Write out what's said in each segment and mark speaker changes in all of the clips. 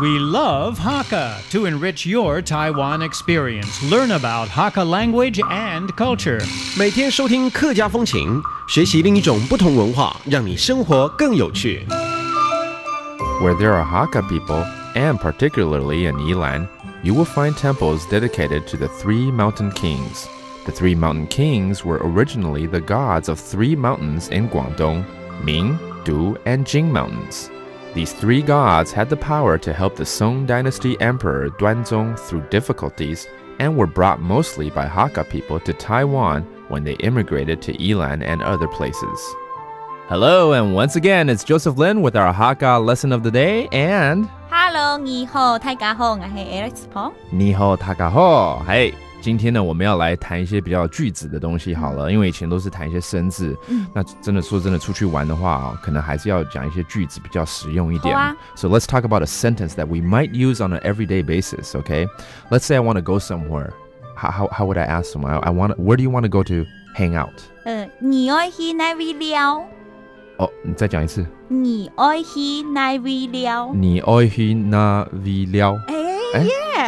Speaker 1: We love Hakka to enrich your Taiwan experience. Learn about Hakka language and culture.
Speaker 2: 每天收听客家风情，学习另一种不同文化，让你生活更有趣。
Speaker 3: Where there are Hakka people, and particularly in Yilan, you will find temples dedicated to the three mountain kings. The three mountain kings were originally the gods of three mountains in Guangdong, Ming, Du, and Jing mountains. These three gods had the power to help the Song dynasty emperor Duanzong through difficulties and were brought mostly by Hakka people to Taiwan when they immigrated to Yilan and other places. Hello, and once again, it's Joseph Lin with our Hakka lesson of the day, and...
Speaker 4: Hello, 你好，大家好，我是 Alex Pong。
Speaker 3: 你好，大家好，嘿。今天呢，我们要来谈一些比较句子的东西好了，因为以前都是谈一些生字，那真的出去玩的话，可能还是要讲一些句子比较实用一点。So let's talk about a sentence that we might use on an everyday basis, okay? Let's say I want to go somewhere. How would I ask someone? Where do you want to go to hang out?
Speaker 4: 你爱去哪里了？
Speaker 3: 哦，你再讲一次。
Speaker 4: 你爱去哪里了？
Speaker 3: 你爱去哪里了？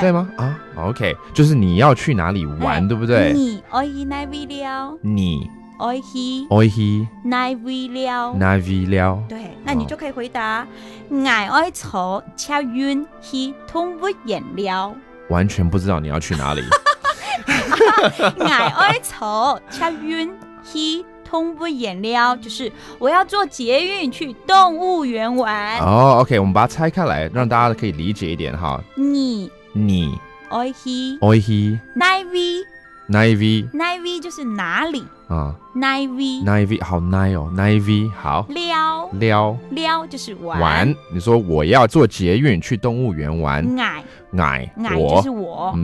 Speaker 3: 对吗？啊 ，OK， 就是你要去哪里玩，对不对？
Speaker 4: 你爱去哪里了？
Speaker 3: 你
Speaker 4: 爱去哪里了？
Speaker 3: 哪里了？
Speaker 4: 对，那你就可以回答：我爱坐车远去动物园了。
Speaker 3: 完全不知道你要去哪里。
Speaker 4: 我爱坐车远去动物园了，就是我要坐捷运去动物园玩。
Speaker 3: 哦 ，OK， 我们把它拆开来，让大家可以理解一点哈。
Speaker 4: 你爱去哪里就是哪里啊？哪里
Speaker 3: 好 nice 哦，哪里好
Speaker 4: 了就是玩。
Speaker 3: 你说我要坐捷运去动物园玩，
Speaker 4: 我就是我，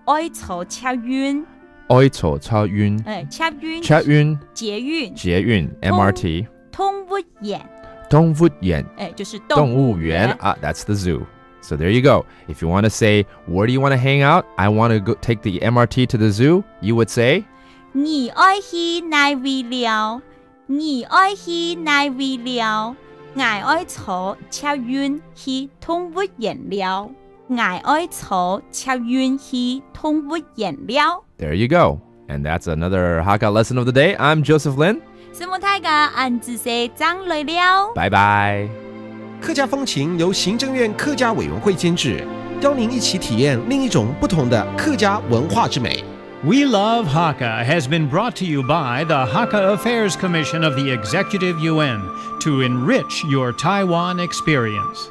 Speaker 4: 爱坐车远。
Speaker 3: 爱坐车远，捷运 MRT，
Speaker 4: 动物园，就是动物园
Speaker 3: 啊 ，That's the zoo. So there you go. If you want to say, where do you want to hang out? I want to go take the MRT to the zoo. You would say,
Speaker 4: 你爱去哪里了？你爱去哪里了？我爱坐车远去动物园了。我爱坐车远去动物园了。
Speaker 3: There you go. And that's another Hakka lesson of the day. I'm Joseph Lin.
Speaker 4: 什么大家按字写张来了。
Speaker 3: 拜拜。
Speaker 2: 客家风情由行政院客家委员会监制，邀您一起体验另一种不同的客家文化之美。
Speaker 1: We Love Hakka has been brought to you by the Hakka Affairs Commission of the Executive Yuan to enrich your Taiwan experience.